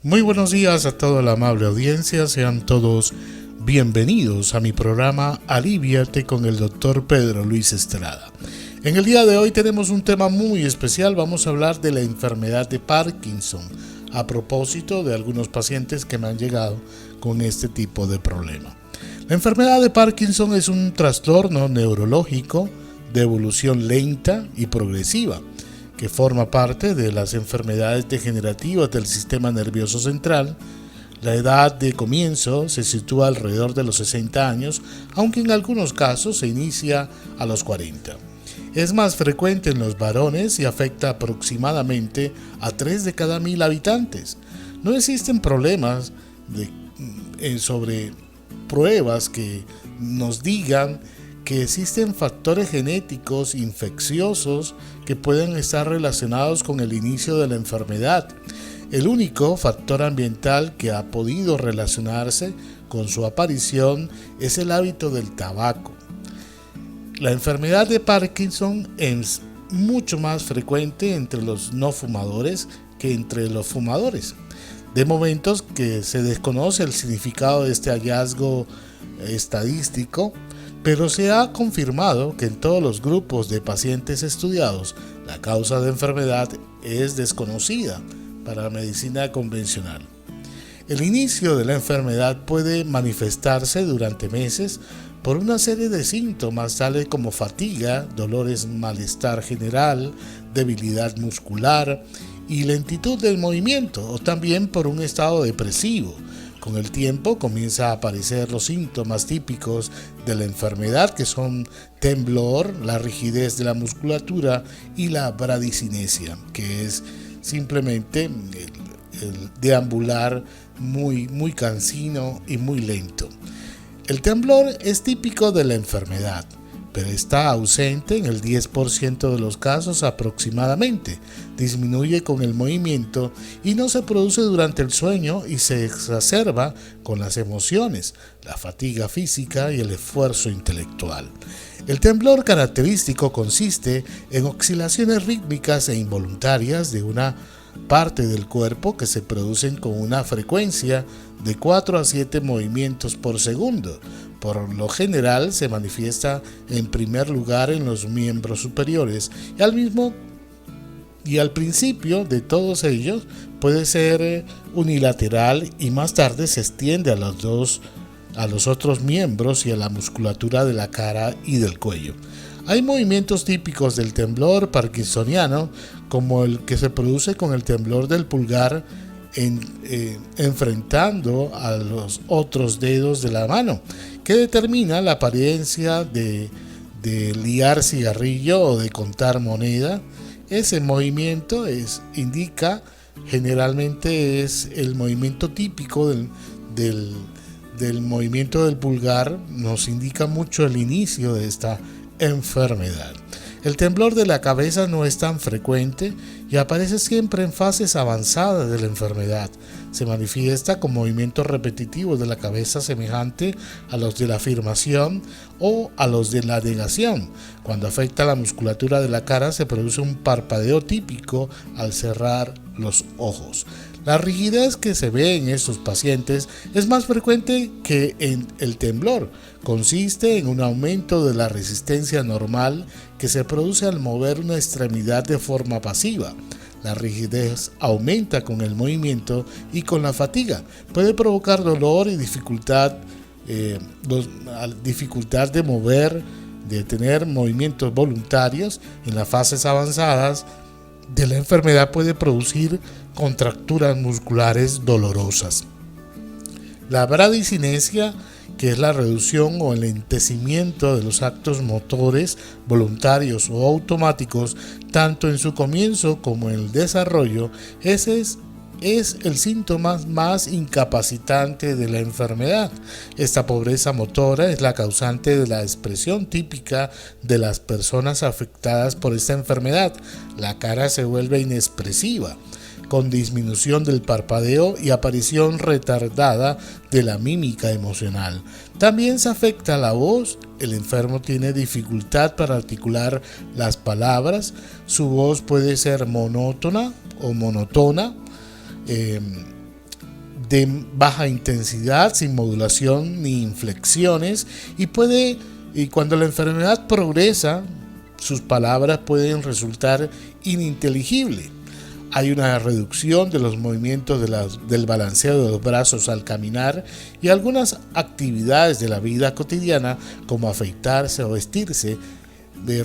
Muy buenos días a toda la amable audiencia, sean todos bienvenidos a mi programa Aliviate con el Dr. Pedro Luis Estrada. En el día de hoy tenemos un tema muy especial, vamos a hablar de la enfermedad de Parkinson, a propósito de algunos pacientes que me han llegado con este tipo de problema. La enfermedad de Parkinson es un trastorno neurológico de evolución lenta y progresiva, que forma parte de las enfermedades degenerativas del sistema nervioso central. La edad de comienzo se sitúa alrededor de los 60 años, aunque en algunos casos se inicia a los 40. Es más frecuente en los varones y afecta aproximadamente a 3 de cada 1000 habitantes. No existen problemas sobre pruebas que nos digan que existen factores genéticos infecciosos que pueden estar relacionados con el inicio de la enfermedad. El único factor ambiental que ha podido relacionarse con su aparición es el hábito del tabaco. La enfermedad de Parkinson es mucho más frecuente entre los no fumadores que entre los fumadores. De momentos que se desconoce el significado de este hallazgo estadístico, pero se ha confirmado que en todos los grupos de pacientes estudiados la causa de enfermedad es desconocida para la medicina convencional. El inicio de la enfermedad puede manifestarse durante meses por una serie de síntomas tales como fatiga, dolores, malestar general, debilidad muscular y lentitud del movimiento, o también por un estado depresivo. Con el tiempo comienzan a aparecer los síntomas típicos de la enfermedad, que son temblor, la rigidez de la musculatura y la bradicinesia, que es simplemente el deambular muy cansino y muy lento. El temblor es típico de la enfermedad, pero está ausente en el 10% de los casos aproximadamente, disminuye con el movimiento y no se produce durante el sueño y se exacerba con las emociones, la fatiga física y el esfuerzo intelectual. El temblor característico consiste en oscilaciones rítmicas e involuntarias de una parte del cuerpo que se producen con una frecuencia de 4 a 7 movimientos por segundo. Por lo general se manifiesta en primer lugar en los miembros superiores y al principio de todos ellos puede ser unilateral y más tarde se extiende a los otros miembros y a la musculatura de la cara y del cuello. Hay movimientos típicos del temblor parkinsoniano, como el que se produce con el temblor del pulgar enfrentando a los otros dedos de la mano, que determina la apariencia de liar cigarrillo o de contar moneda. Ese movimiento indica, generalmente es el movimiento típico del movimiento del pulgar, nos indica mucho el inicio de esta enfermedad. El temblor de la cabeza no es tan frecuente y aparece siempre en fases avanzadas de la enfermedad. Se manifiesta con movimientos repetitivos de la cabeza semejante a los de la afirmación o a los de la negación. Cuando afecta la musculatura de la cara se produce un parpadeo típico al cerrar los ojos. La rigidez que se ve en estos pacientes es más frecuente que en el temblor. Consiste en un aumento de la resistencia normal que se produce al mover una extremidad de forma pasiva. La rigidez aumenta con el movimiento y con la fatiga. Puede provocar dolor y dificultad de mover, de tener movimientos voluntarios. En las fases avanzadas de la enfermedad puede producir contracturas musculares dolorosas. La bradicinesia, que es la reducción o el lentecimiento de los actos motores voluntarios o automáticos, tanto en su comienzo como en el desarrollo, ese es el síntoma más incapacitante de la enfermedad. Esta pobreza motora es la causante de la expresión típica de las personas afectadas por esta enfermedad. La cara se vuelve inexpresiva, con disminución del parpadeo y aparición retardada de la mímica emocional. También se afecta la voz. El enfermo tiene dificultad para articular las palabras. Su voz puede ser monótona o monotona. de baja intensidad, sin modulación ni inflexiones, y cuando la enfermedad progresa, sus palabras pueden resultar ininteligibles. Hay una reducción de los movimientos del balanceo de los brazos al caminar y algunas actividades de la vida cotidiana, como afeitarse o vestirse,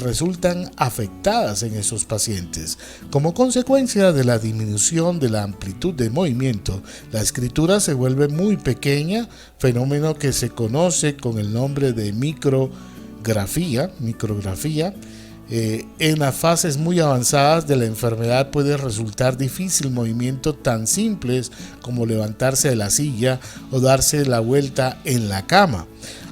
resultan afectadas en esos pacientes. Como consecuencia de la disminución de la amplitud de movimiento, la escritura se vuelve muy pequeña, fenómeno que se conoce con el nombre de micrografía. En las fases muy avanzadas de la enfermedad puede resultar difícil movimientos tan simples como levantarse de la silla o darse la vuelta en la cama.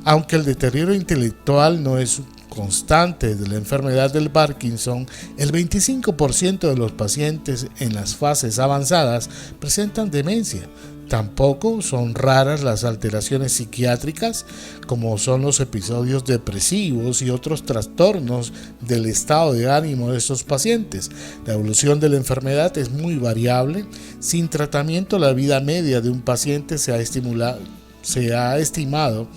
Aunque el deterioro intelectual no es constante de la enfermedad del Parkinson, el 25% de los pacientes en las fases avanzadas presentan demencia. Tampoco son raras las alteraciones psiquiátricas, como son los episodios depresivos y otros trastornos del estado de ánimo de estos pacientes. La evolución de la enfermedad es muy variable. Sin tratamiento, la vida media de un paciente se ha estimado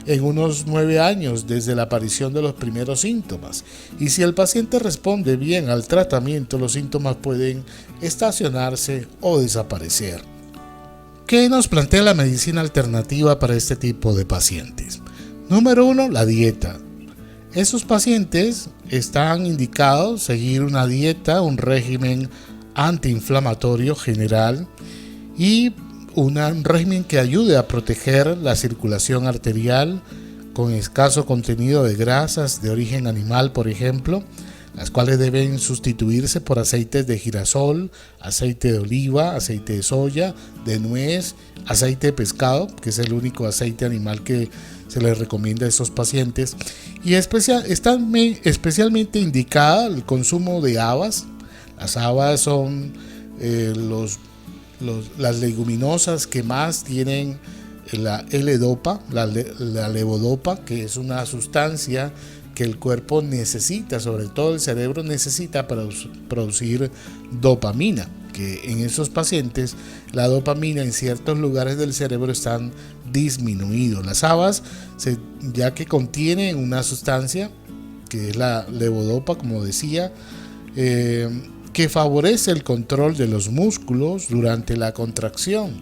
en unos 9 años desde la aparición de los primeros síntomas. Y si el paciente responde bien al tratamiento, los síntomas pueden estacionarse o desaparecer. ¿Qué nos plantea la medicina alternativa para este tipo de pacientes? Número 1, la dieta. Esos pacientes están indicados seguir una dieta, un régimen antiinflamatorio general y un régimen que ayude a proteger la circulación arterial con escaso contenido de grasas de origen animal, por ejemplo, las cuales deben sustituirse por aceites de girasol, aceite de oliva, aceite de soya, de nuez, aceite de pescado, que es el único aceite animal que se les recomienda a estos pacientes, y están especialmente indicada el consumo de habas. Las habas son las leguminosas que más tienen la L-dopa, la levodopa, que es una sustancia que el cuerpo necesita, sobre todo el cerebro necesita para producir dopamina, que en esos pacientes la dopamina en ciertos lugares del cerebro están disminuidos. Las habas, ya que contienen una sustancia que es la levodopa, como decía, que favorece el control de los músculos durante la contracción.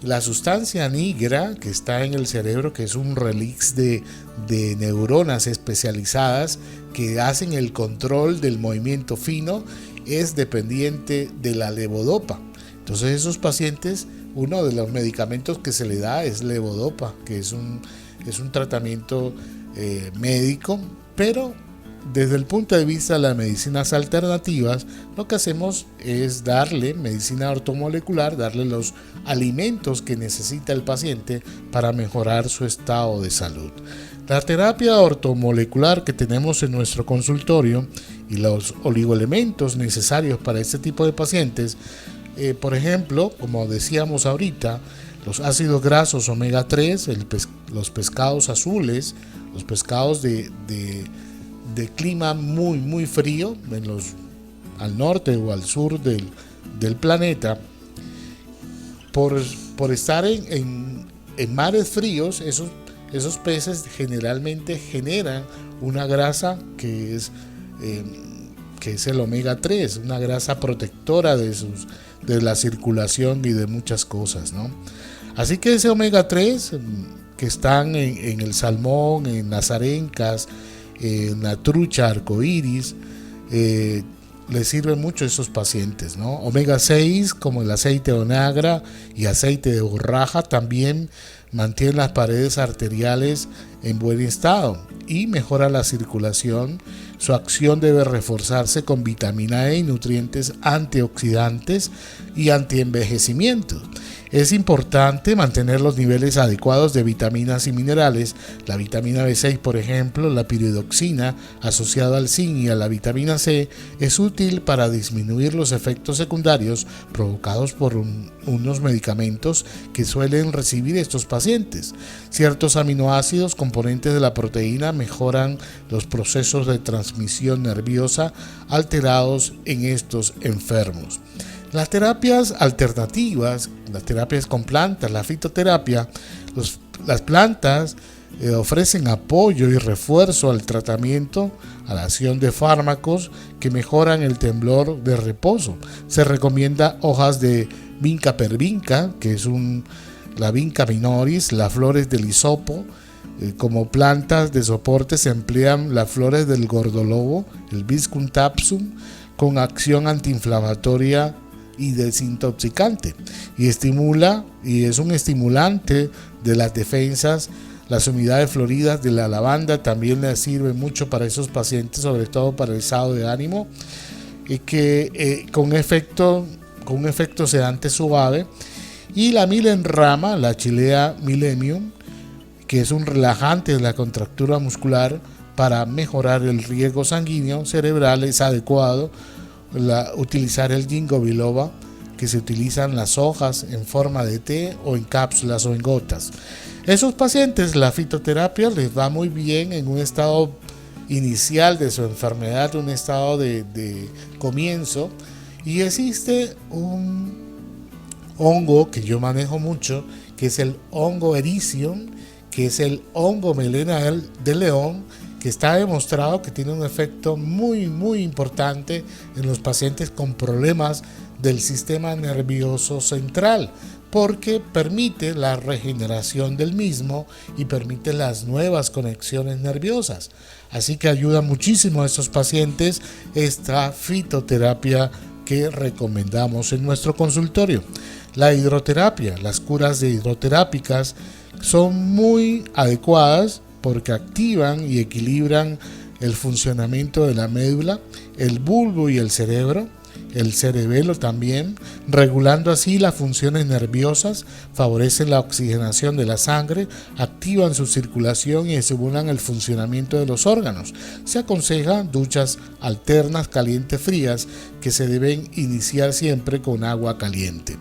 La sustancia negra que está en el cerebro, que es un relix de neuronas especializadas que hacen el control del movimiento fino, es dependiente de la levodopa. Entonces esos pacientes, uno de los medicamentos que se le da es levodopa, que es un tratamiento médico, pero desde el punto de vista de las medicinas alternativas, lo que hacemos es darle medicina ortomolecular, darle los alimentos que necesita el paciente para mejorar su estado de salud. La terapia ortomolecular que tenemos en nuestro consultorio y los oligoelementos necesarios para este tipo de pacientes, por ejemplo, como decíamos ahorita, los ácidos grasos omega 3, los pescados azules, los pescados de clima muy frío al norte o al sur del planeta, por estar en mares fríos, esos peces generalmente generan una grasa que es el omega 3, una grasa protectora de la circulación y de muchas cosas, ¿no? Así que ese omega 3 que están en el salmón, en las arencas, en la trucha arcoíris, les sirve mucho a esos pacientes, ¿no? Omega 6 como el aceite de onagra y aceite de borraja también mantienen las paredes arteriales en buen estado y mejora la circulación. Su acción debe reforzarse con vitamina E y nutrientes antioxidantes y antienvejecimiento. Es importante mantener los niveles adecuados de vitaminas y minerales. La vitamina B6, por ejemplo, la piridoxina asociada al zinc y a la vitamina C, es útil para disminuir los efectos secundarios provocados por unos medicamentos que suelen recibir estos pacientes. Ciertos aminoácidos componentes de la proteína mejoran los procesos de transmisión nerviosa alterados en estos enfermos. Las terapias alternativas, las terapias con plantas, la fitoterapia, las plantas ofrecen apoyo y refuerzo al tratamiento, a la acción de fármacos que mejoran el temblor de reposo. Se recomienda hojas de vinca pervinca, que es la vinca minoris, las flores del hisopo. Como plantas de soporte se emplean las flores del gordolobo, el Viscum taxus, con acción antiinflamatoria y desintoxicante, y es un estimulante de las defensas. Las unidades floridas de la lavanda también le sirven mucho para esos pacientes, sobre todo para el estado de ánimo, y que con un efecto sedante suave. Y la milenrama, la Chilea millennium, que es un relajante de la contractura muscular para mejorar el riego sanguíneo cerebral, es adecuado utilizar el ginkgo biloba, que se utilizan las hojas en forma de té o en cápsulas o en gotas. Esos pacientes la fitoterapia les va muy bien en un estado inicial de su enfermedad, un estado de comienzo, y existe un hongo que yo manejo mucho, que es el hongo Ericium, que es el hongo melena de león, que está demostrado que tiene un efecto muy importante en los pacientes con problemas del sistema nervioso central, porque permite la regeneración del mismo y permite las nuevas conexiones nerviosas. Así que ayuda muchísimo a estos pacientes esta fitoterapia que recomendamos en nuestro consultorio. La hidroterapia, las curas de hidroterápicas son muy adecuadas porque activan y equilibran el funcionamiento de la médula, el bulbo y el cerebelo también, regulando así las funciones nerviosas, favorecen la oxigenación de la sangre, activan su circulación y estimulan el funcionamiento de los órganos. Se aconsejan duchas alternas caliente-frías que se deben iniciar siempre con agua caliente.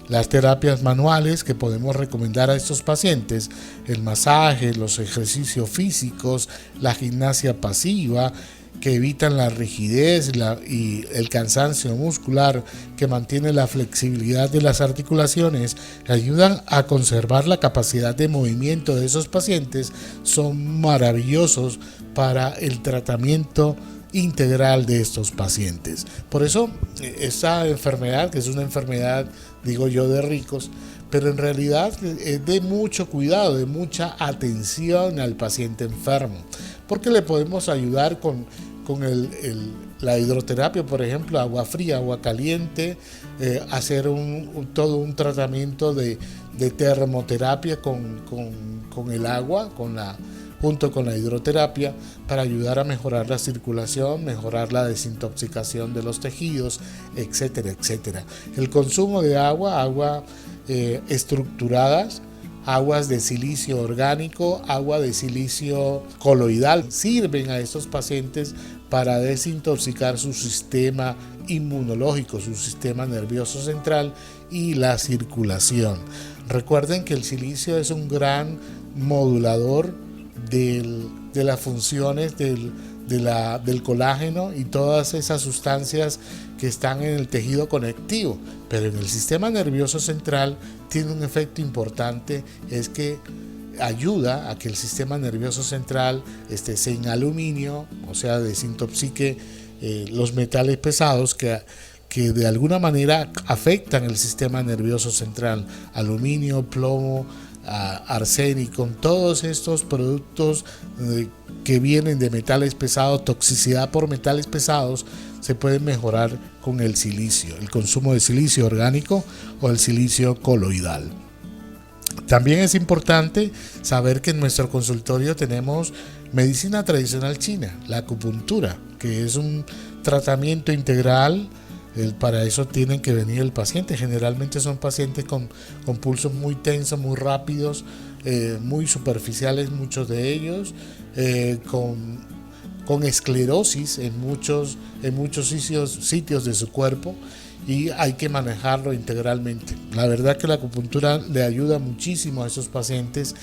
Las terapias manuales que podemos recomendar a estos pacientes, el masaje, los ejercicios físicos, la gimnasia pasiva, que evitan la rigidez y el cansancio muscular, que mantiene la flexibilidad de las articulaciones, ayudan a conservar la capacidad de movimiento de esos pacientes, son maravillosos para el tratamiento integral de estos pacientes. Por eso esta enfermedad, que es una enfermedad, digo yo, de ricos, pero en realidad es de mucho cuidado, de mucha atención al paciente enfermo, porque le podemos ayudar con la hidroterapia, por ejemplo, agua fría, agua caliente, hacer todo un tratamiento de termoterapia con el agua, junto con la hidroterapia, para ayudar a mejorar la circulación, mejorar la desintoxicación de los tejidos, etcétera, etcétera. El consumo de agua estructuradas, aguas de silicio orgánico, agua de silicio coloidal, sirven a estos pacientes para desintoxicar su sistema inmunológico, su sistema nervioso central y la circulación. Recuerden que el silicio es un gran modulador de las funciones del colágeno y todas esas sustancias que están en el tejido conectivo, pero en el sistema nervioso central tiene un efecto importante, es que ayuda a que el sistema nervioso central esté sin aluminio, o sea, desintoxique los metales pesados que de alguna manera afectan el sistema nervioso central, aluminio, plomo, arsénico, todos estos productos que vienen de metales pesados, toxicidad por metales pesados, se pueden mejorar con el silicio, el consumo de silicio orgánico o el silicio coloidal. También es importante saber que en nuestro consultorio tenemos medicina tradicional china, la acupuntura, que es un tratamiento integral. Para eso tienen que venir el paciente. Generalmente son pacientes con pulsos muy tensos, muy rápidos, muy superficiales, muchos de ellos, con esclerosis en muchos sitios de su cuerpo, y hay que manejarlo integralmente. La verdad que la acupuntura le ayuda muchísimo a esos pacientes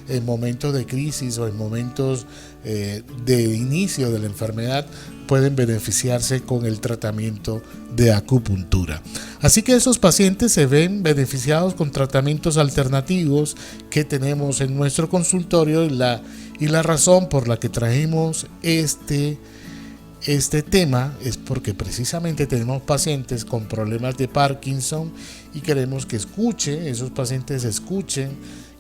en momentos de crisis o en momentos de inicio de la enfermedad pueden beneficiarse con el tratamiento de acupuntura. Así que esos pacientes se ven beneficiados con tratamientos alternativos que tenemos en nuestro consultorio y la razón por la que trajimos este tema es porque precisamente tenemos pacientes con problemas de Parkinson y queremos que esos pacientes escuchen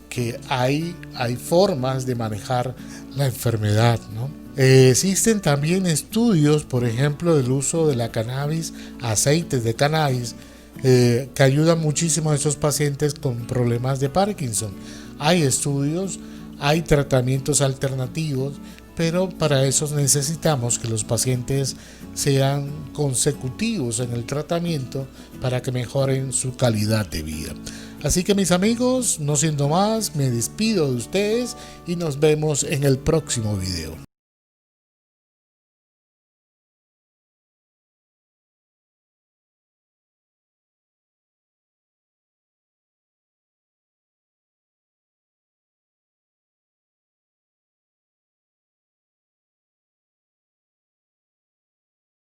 que hay formas de manejar la enfermedad, ¿no? Existen también estudios, por ejemplo, del uso de la cannabis, aceites de cannabis, que ayudan muchísimo a esos pacientes con problemas de Parkinson. Hay estudios, hay tratamientos alternativos, pero para eso necesitamos que los pacientes sean consecutivos en el tratamiento para que mejoren su calidad de vida. Así que mis amigos, no siendo más, me despido de ustedes y nos vemos en el próximo video.